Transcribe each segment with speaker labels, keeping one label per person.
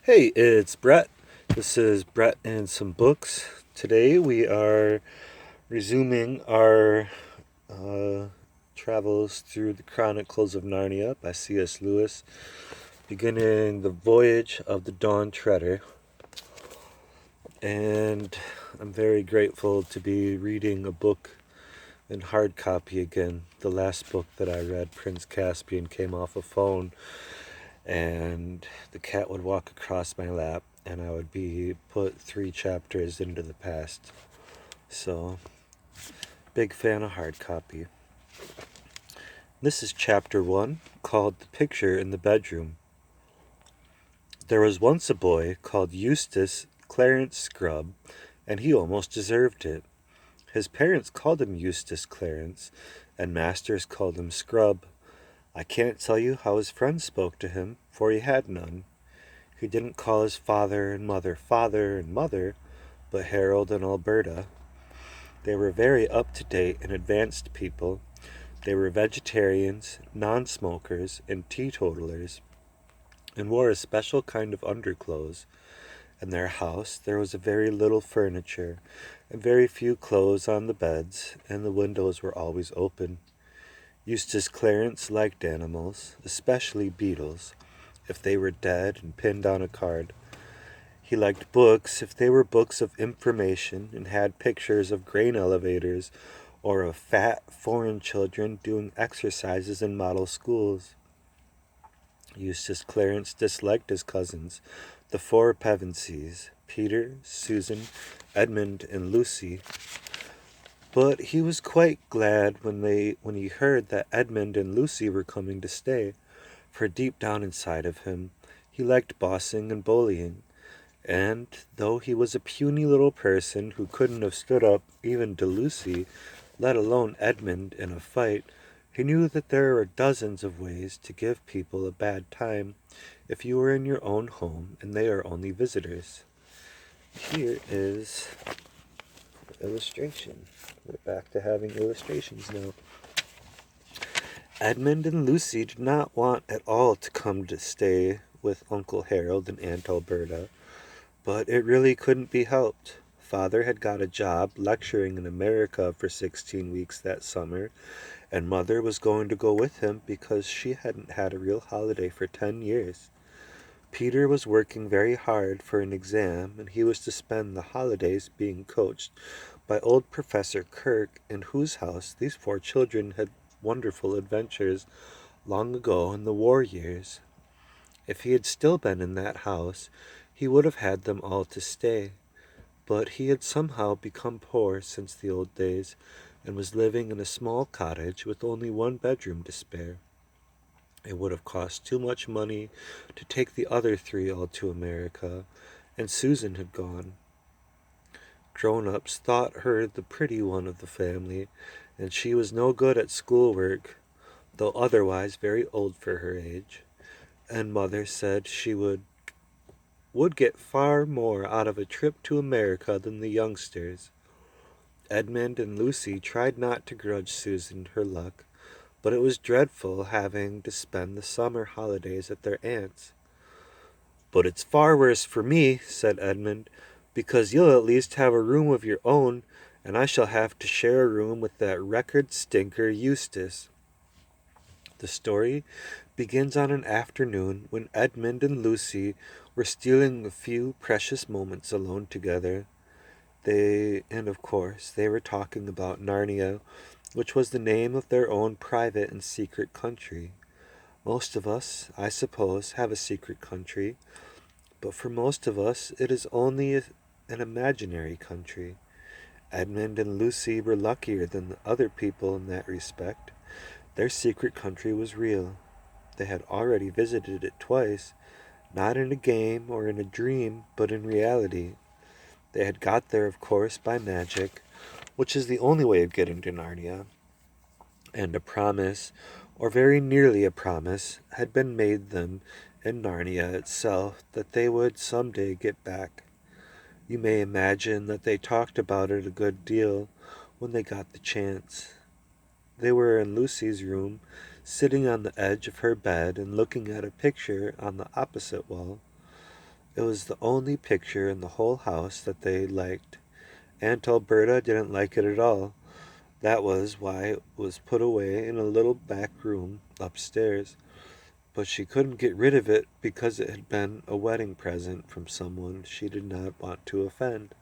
Speaker 1: Hey, it's Brett. This is Brett and some books. Today we are resuming our uh, travels through the Chronicles of Narnia by C.S. Lewis, beginning the Voyage of the Dawn Treader. And I'm very grateful to be reading a book in hard copy again. The last book that I read, Prince Caspian, came off a phone, and the cat would walk across my lap and I would be put 3 chapters into the past. So, big fan of hard copy. This is chapter 1, called The Picture in the Bedroom. There was once a boy called Eustace Clarence Scrubb, and he almost deserved it. His parents called him Eustace Clarence, and masters called him Scrub. I can't tell you how his friends spoke to him, for he had none. He didn't call his father and mother, but Harold and Alberta. They were very up to date and advanced people. They were vegetarians, non smokers, and teetotalers, and wore a special kind of underclothes. In their house there was very little furniture, and very few clothes on the beds, and the windows were always open. Eustace Clarence liked animals, especially beetles, if they were dead and pinned on a card. He liked books if they were books of information and had pictures of grain elevators or of fat foreign children doing exercises in model schools. Eustace Clarence disliked his cousins, the four Pevensies, Peter, Susan, Edmund, and Lucy, but he was quite glad when he heard that Edmund and Lucy were coming to stay, for deep down inside of him he liked bossing and bullying. And though he was a puny little person who couldn't have stood up even to Lucy, let alone Edmund, in a fight, he knew that there were dozens of ways to give people a bad time if you were in your own home and they are only visitors. Here is illustration. We're back to having illustrations now. Edmund and Lucy did not want at all to come to stay with Uncle Harold and Aunt Alberta. But it really couldn't be helped. Father had got a job lecturing in America for 16 weeks that summer, and Mother was going to go with him because she hadn't had a real holiday for 10 years. Peter was working very hard for an exam, and he was to spend the holidays being coached by old Professor Kirk, in whose house these 4 children had wonderful adventures long ago in the war years. If he had still been in that house, he would have had them all to stay. But he had somehow become poor since the old days, and was living in a small cottage with only 1 bedroom to spare. It would have cost too much money to take the other 3 all to America, and Susan had gone. Grown-ups thought her the pretty one of the family, and she was no good at schoolwork, though otherwise very old for her age. And Mother said she would get far more out of a trip to America than the youngsters. Edmund and Lucy tried not to grudge Susan her luck, but it was dreadful having to spend the summer holidays at their aunt's. "But it's far worse for me," said Edmund, "because you'll at least have a room of your own, and I shall have to share a room with that record stinker Eustace." The story begins on an afternoon when Edmund and Lucy were stealing a few precious moments alone together. And of course, they were talking about Narnia, which was the name of their own private and secret country. Most of us, I suppose, have a secret country, but for most of us it is only an imaginary country. Edmund and Lucy were luckier than the other people in that respect. Their secret country was real. They had already visited it twice, not in a game or in a dream, but in reality. They had got there, of course, by magic, which is the only way of getting to Narnia, and a promise, or very nearly a promise, had been made them in Narnia itself that they would some day get back. You may imagine that they talked about it a good deal when they got the chance. They were in Lucy's room, sitting on the edge of her bed and looking at a picture on the opposite wall. It was the only picture in the whole house that they liked. Aunt Alberta didn't like it at all. That was why it was put away in a little back room upstairs. But she couldn't get rid of it because it had been a wedding present from someone she did not want to offend.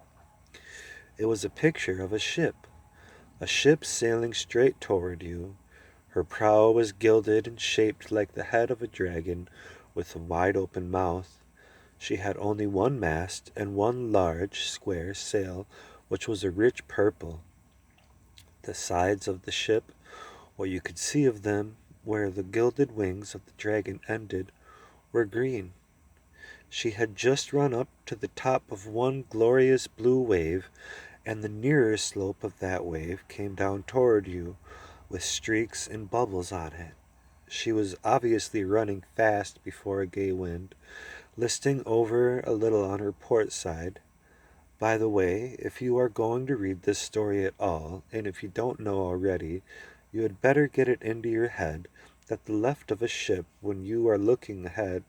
Speaker 1: It was a picture of a ship sailing straight toward you. Her prow was gilded and shaped like the head of a dragon with a wide open mouth. She had only one mast and one large square sail, which was a rich purple. The sides of the ship, what you could see of them, where the gilded wings of the dragon ended, were green. She had just run up to the top of one glorious blue wave, and the nearer slope of that wave came down toward you, with streaks and bubbles on it. She was obviously running fast before a gay wind, listing over a little on her port side. By the way, if you are going to read this story at all, and if you don't know already, you had better get it into your head that the left of a ship when you are looking ahead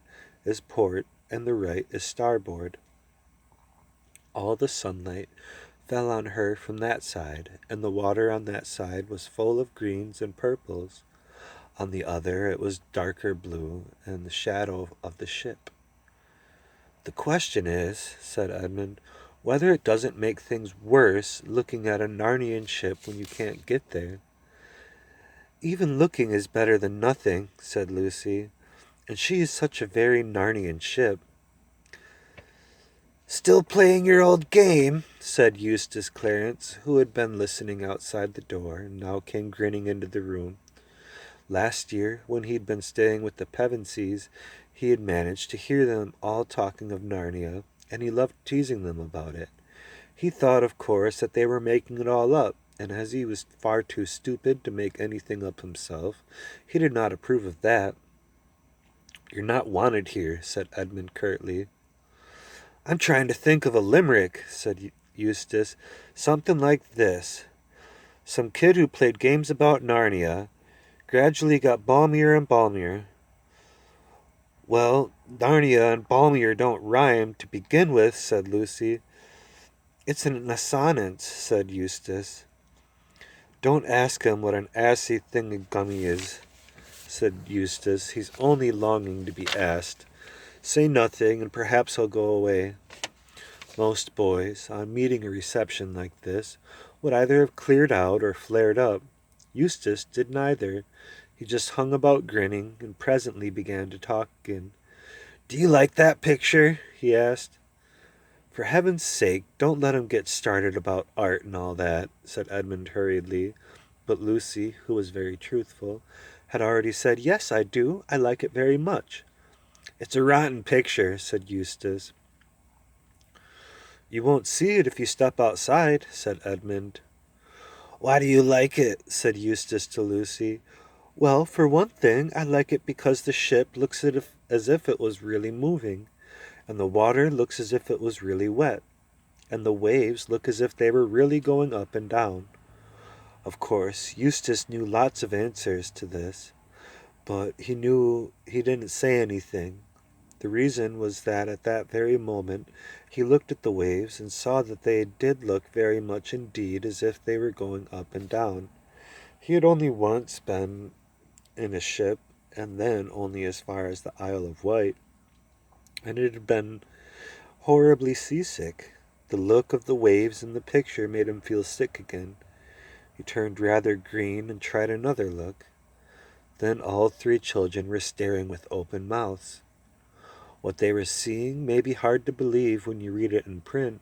Speaker 1: is port and the right is starboard. All the sunlight fell on her from that side, and the water on that side was full of greens and purples. On the other it was darker blue and the shadow of the ship. The question is, said Edmund, whether it doesn't make things worse looking at a Narnian ship when you can't get there. Even looking is better than nothing, said Lucy, and she is such a very Narnian ship. Still playing your old game, said Eustace Clarence, who had been listening outside the door and now came grinning into the room. Last year, when he'd been staying with the Pevensies, he had managed to hear them all talking of Narnia, and he loved teasing them about it. He thought, of course, that they were making it all up, and as he was far too stupid to make anything up himself, he did not approve of that. You're not wanted here, said Edmund curtly. I'm trying to think of a limerick, said Eustace. Something like this. Some kid who played games about Narnia gradually got balmier and balmier. Well, Narnia and balmier don't rhyme to begin with, said Lucy. It's an assonance, said Eustace. Don't ask him what an assy thingummy is, said Eustace. He's only longing to be asked. Say nothing, and perhaps he'll go away. Most boys, on meeting a reception like this, would either have cleared out or flared up. Eustace did neither. He just hung about grinning, and presently began to talk again. Do you like that picture? He asked. For heaven's sake, don't let him get started about art and all that, said Edmund hurriedly. But Lucy, who was very truthful, had already said, Yes, I do. I like it very much. It's a rotten picture, said Eustace. You won't see it if you step outside, said Edmund. Why do you like it? Said Eustace to Lucy. Well, for one thing, I like it because the ship looks as if it was really moving, and the water looks as if it was really wet, and the waves look as if they were really going up and down. Of course, Eustace knew lots of answers to this, but he knew he didn't say anything. The reason was that at that very moment he looked at the waves and saw that they did look very much indeed as if they were going up and down. He had only once been in a ship, and then only as far as the Isle of Wight, and it had been horribly seasick. The look of the waves in the picture made him feel sick again. He turned rather green and tried another look. Then all three children were staring with open mouths. What they were seeing may be hard to believe when you read it in print,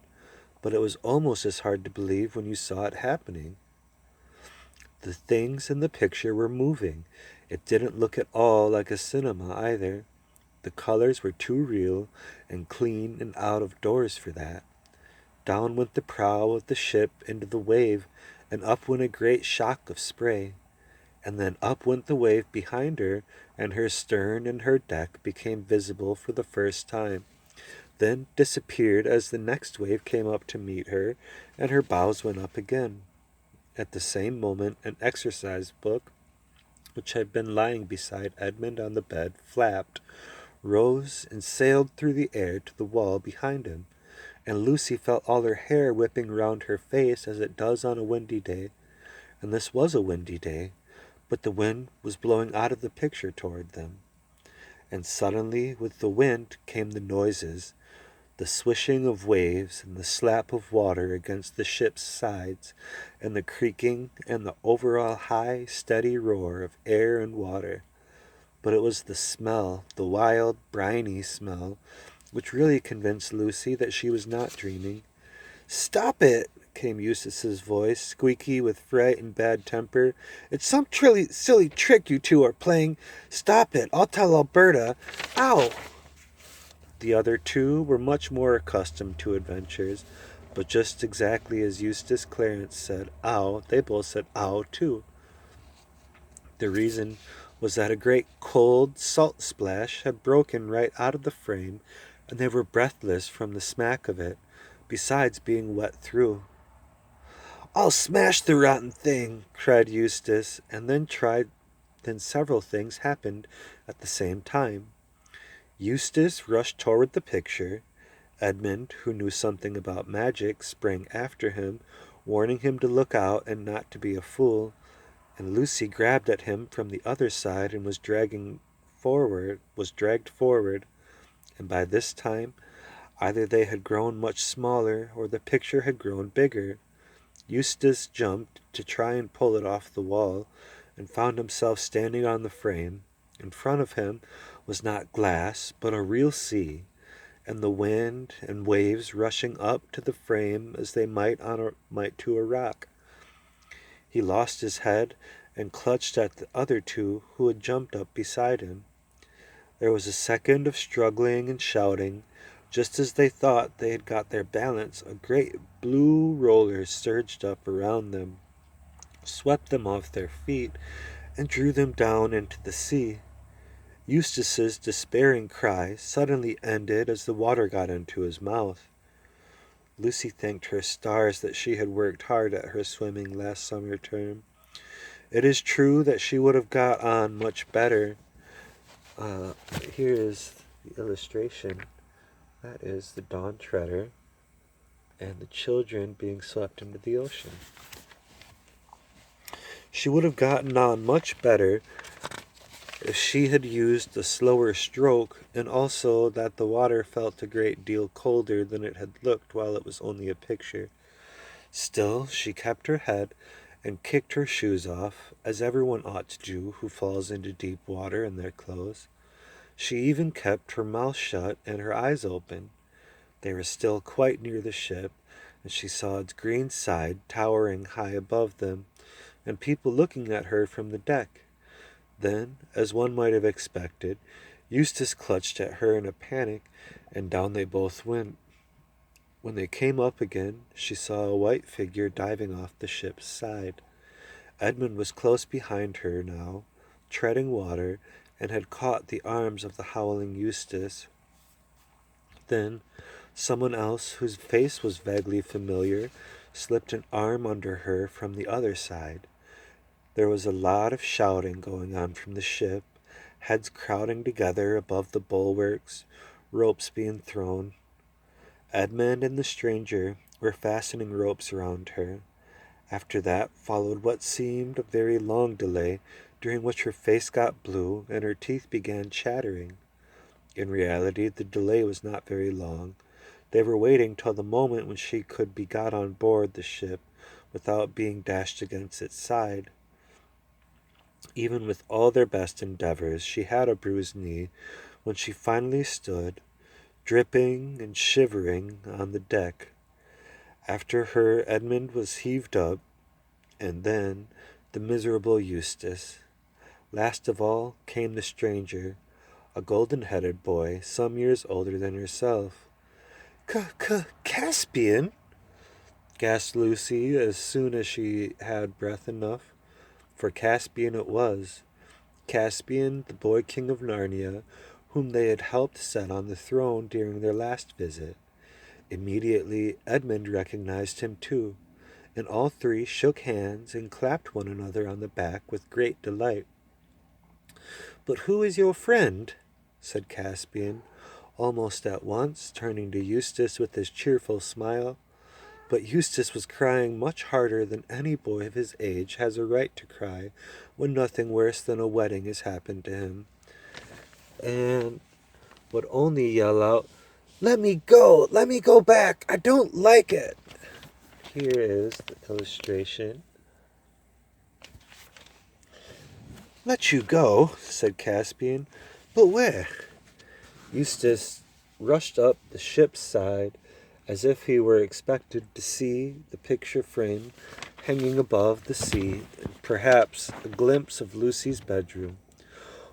Speaker 1: but it was almost as hard to believe when you saw it happening. The things in the picture were moving. It didn't look at all like a cinema either. The colors were too real and clean and out of doors for that. Down went the prow of the ship into the wave, and up went a great shock of spray. And then up went the wave behind her, and her stern and her deck became visible for the first time, then disappeared as the next wave came up to meet her, and her bows went up again. At the same moment an exercise book, which had been lying beside Edmund on the bed, flapped, rose and sailed through the air to the wall behind him, and Lucy felt all her hair whipping round her face as it does on a windy day. And this was a windy day, but the wind was blowing out of the picture toward them. And suddenly, with the wind, came the noises, the swishing of waves and the slap of water against the ship's sides, and the creaking and the overall high, steady roar of air and water. But it was the smell, the wild, briny smell, which really convinced Lucy that she was not dreaming. "Stop it!" came Eustace's voice, squeaky with fright and bad temper. "It's some silly trick you two are playing. Stop it! I'll tell Alberta. Ow!" The other two were much more accustomed to adventures, but just exactly as Eustace Clarence said "ow," they both said "ow" too. The reason was that a great cold salt splash had broken right out of the frame, and they were breathless from the smack of it, besides being wet through. "I'll smash the rotten thing!" cried Eustace, and then several things happened at the same time. Eustace rushed toward the picture. Edmund, who knew something about magic, sprang after him, warning him to look out and not to be a fool, and Lucy grabbed at him from the other side and was dragged forward, and by this time either they had grown much smaller or the picture had grown bigger. Eustace jumped to try and pull it off the wall, and found himself standing on the frame. In front of him was not glass, but a real sea, and the wind and waves rushing up to the frame as they might to a rock. He lost his head and clutched at the other two who had jumped up beside him. There was a second of struggling and shouting. Just as they thought they had got their balance, a great blue roller surged up around them, swept them off their feet, and drew them down into the sea. Eustace's despairing cry suddenly ended as the water got into his mouth. Lucy thanked her stars that she had worked hard at her swimming last summer term. It is true that she would have got on much better. Here is the illustration. That is the Dawn Treader and the children being swept into the ocean. She would have gotten on much better if she had used a slower stroke, and also that the water felt a great deal colder than it had looked while it was only a picture. Still, she kept her head and kicked her shoes off, as everyone ought to do who falls into deep water in their clothes. She even kept her mouth shut and her eyes open. They were still quite near the ship, and she saw its green side towering high above them, and people looking at her from the deck. Then, as one might have expected, Eustace clutched at her in a panic, and down they both went. When they came up again, she saw a white figure diving off the ship's side. Edmund was close behind her now, treading water, and had caught the arms of the howling Eustace. Then someone else, whose face was vaguely familiar, slipped an arm under her from the other side. There was a lot of shouting going on from the ship, heads crowding together above the bulwarks, ropes being thrown. Edmund and the stranger were fastening ropes around her. After that followed what seemed a very long delay, during which her face got blue and her teeth began chattering. In reality, the delay was not very long. They were waiting till the moment when she could be got on board the ship without being dashed against its side. Even with all their best endeavors, she had a bruised knee when she finally stood, dripping and shivering, on the deck. After her, Edmund was heaved up, and then the miserable Eustace. Last of all came the stranger, a golden-headed boy, some years older than herself. "Caspian!" gasped Lucy as soon as she had breath enough. For Caspian it was. Caspian, the boy king of Narnia, whom they had helped set on the throne during their last visit. Immediately Edmund recognized him too, and all three shook hands and clapped one another on the back with great delight. "But who is your friend?" said Caspian, almost at once, turning to Eustace with his cheerful smile. But Eustace was crying much harder than any boy of his age has a right to cry when nothing worse than a wedding has happened to him, and would only yell out, "Let me go! Let me go back! I don't like it!" Here is the illustration. "Let you go," said Caspian. "But where?" Eustace rushed up the ship's side as if he were expected to see the picture frame hanging above the sea, and perhaps a glimpse of Lucy's bedroom.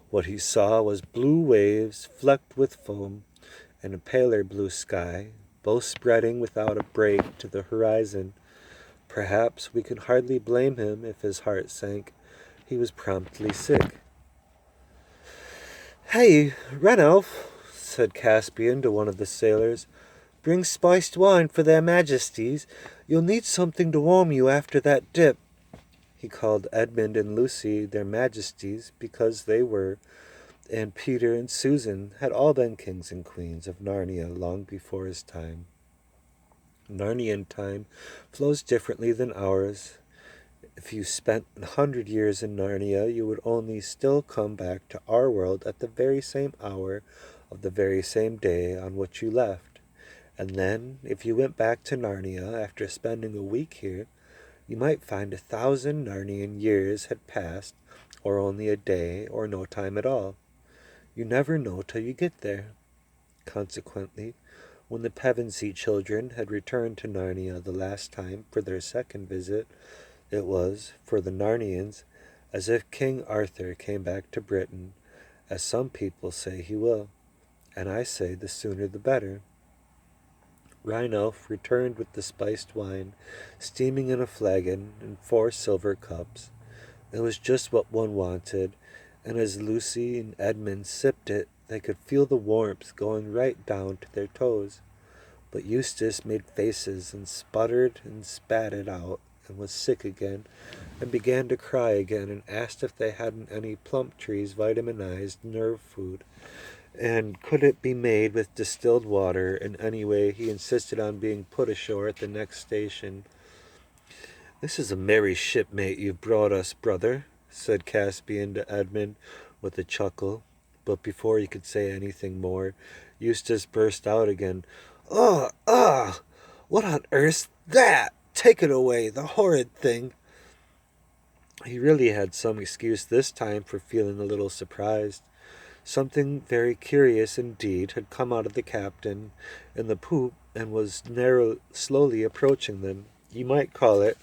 Speaker 1: What he saw was blue waves flecked with foam, and a paler blue sky, both spreading without a break to the horizon. Perhaps we can hardly blame him if his heart sank. He was promptly sick. "Hey, Ranulph," said Caspian to one of the sailors, "bring spiced wine for their majesties. You'll need something to warm you after that dip." He called Edmund and Lucy their majesties because they were, and Peter and Susan had all been kings and queens of Narnia long before his time. Narnian time flows differently than ours. If you spent 100 years in Narnia, you would only still come back to our world at the very same hour of the very same day on which you left. And then, if you went back to Narnia after spending a week here, you might find 1,000 Narnian years had passed, or only a day, or no time at all. You never know till you get there. Consequently, when the Pevensey children had returned to Narnia the last time for their second visit, it was, for the Narnians, as if King Arthur came back to Britain, as some people say he will, and I say the sooner the better. Ranulph returned with the spiced wine, steaming in a flagon, and 4 silver cups. It was just what one wanted, and as Lucy and Edmund sipped it, they could feel the warmth going right down to their toes. But Eustace made faces and sputtered and spat it out, and was sick again, and began to cry again, and asked if they hadn't any Plumptree's vitaminized nerve food, and could it be made with distilled water, and anyway he insisted on being put ashore at the next station. "This is a merry shipmate you've brought us, brother," said Caspian to Edmund with a chuckle, but before he could say anything more, Eustace burst out again. "Ugh, ugh! What on earth's that? Take it away, the horrid thing!" He really had some excuse this time for feeling a little surprised. Something very curious indeed had come out of the captain in the poop and was slowly approaching them. You might call it,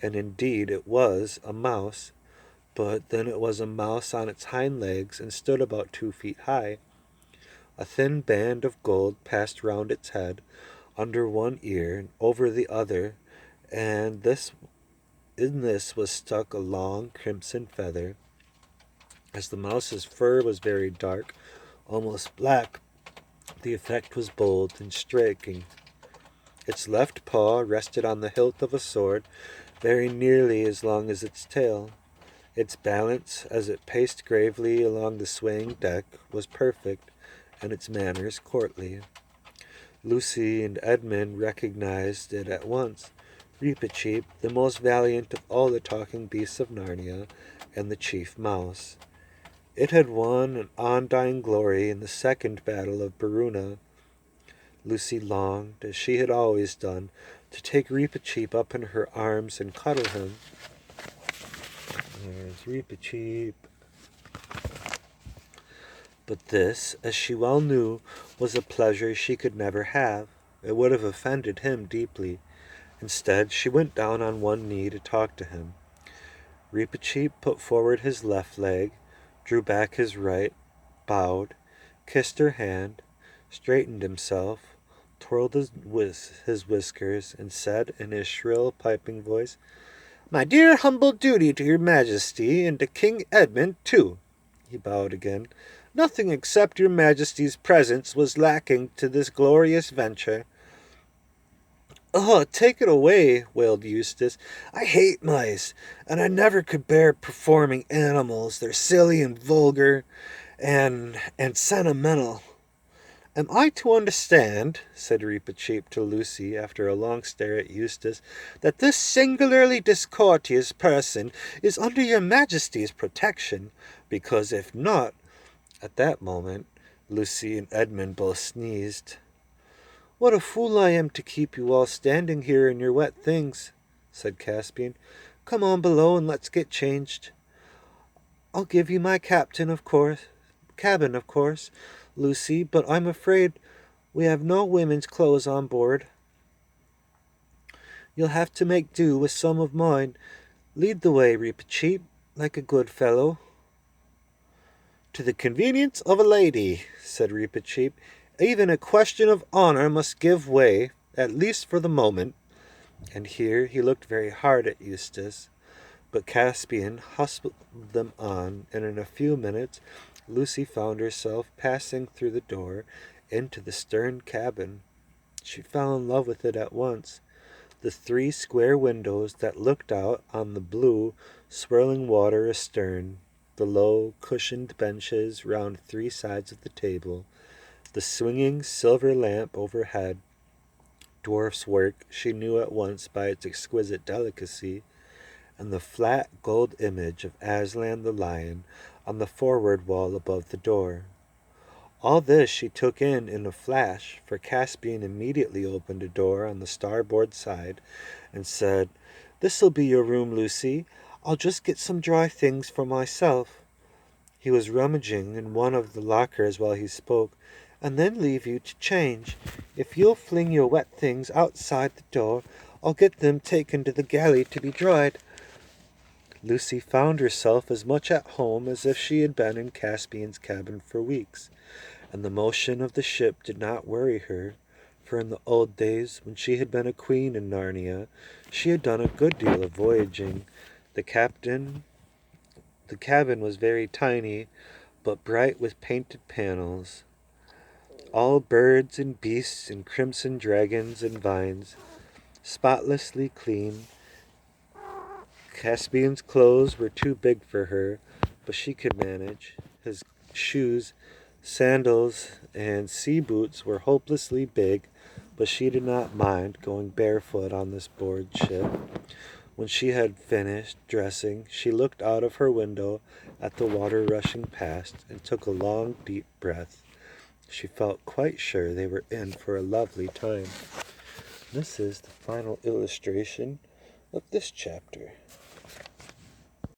Speaker 1: and indeed it was, a mouse, but then it was a mouse on its hind legs and stood about 2 feet high. A thin band of gold passed round its head, under one ear and over the other, and in this was stuck a long crimson feather. As the mouse's fur was very dark, almost black, the effect was bold and striking. Its left paw rested on the hilt of a sword, very nearly as long as its tail. Its balance, as it paced gravely along the swaying deck, was perfect, and its manners courtly. Lucy and Edmund recognized it at once. Reepicheep, the most valiant of all the talking beasts of Narnia, and the chief mouse. It had won an undying glory in the second battle of Beruna. Lucy longed, as she had always done, to take Reepicheep up in her arms and cuddle him. There's Reepicheep. But this, as she well knew, was a pleasure she could never have. It would have offended him deeply. Instead, she went down on one knee to talk to him. Reepicheep put forward his left leg, drew back his right, bowed, kissed her hand, straightened himself, twirled his whiskers, and said in his shrill, piping voice, "My dear humble duty to your majesty, and to King Edmund, too." He bowed again. "Nothing except your majesty's presence was lacking to this glorious venture." "Oh, take it away," wailed Eustace. "I hate mice, and I never could bear performing animals. They're silly and vulgar, and sentimental. Am I to understand, said Reepicheep to Lucy after a long stare at Eustace, that this singularly discourteous person is under your Majesty's protection? Because if not, at that moment, Lucy and Edmund both sneezed. What a fool I am to keep you all standing here in your wet things, said Caspian. Come on below and let's get changed. I'll give you my cabin, of course, Lucy, but I'm afraid we have no women's clothes on board. You'll have to make do with some of mine. Lead the way, Reepicheep, like a good fellow. To the convenience of a lady, said Reepicheep. Even a question of honor must give way, at least for the moment. And here he looked very hard at Eustace. But Caspian hustled them on, and in a few minutes Lucy found herself passing through the door into the stern cabin. She fell in love with it at once. The 3 square windows that looked out on the blue, swirling water astern, the low, cushioned benches round 3 sides of the table, the swinging silver lamp overhead, dwarf's work she knew at once by its exquisite delicacy, and the flat gold image of Aslan the lion on the forward wall above the door. All this she took in a flash, for Caspian immediately opened a door on the starboard side and said, This'll be your room, Lucy. I'll just get some dry things for myself. He was rummaging in one of the lockers while he spoke, and then leave you to change. If you'll fling your wet things outside the door, I'll get them taken to the galley to be dried. Lucy found herself as much at home as if she had been in Caspian's cabin for weeks, and the motion of the ship did not worry her, for in the old days, when she had been a queen in Narnia, she had done a good deal of voyaging. The cabin was very tiny, but bright with painted panels, all birds and beasts and crimson dragons and vines, spotlessly clean. Caspian's clothes were too big for her, but she could manage. His shoes, sandals, and sea boots were hopelessly big, but she did not mind going barefoot on this board ship. When she had finished dressing, she looked out of her window at the water rushing past and took a long, deep breath. She felt quite sure they were in for a lovely time. This is the final illustration of this chapter.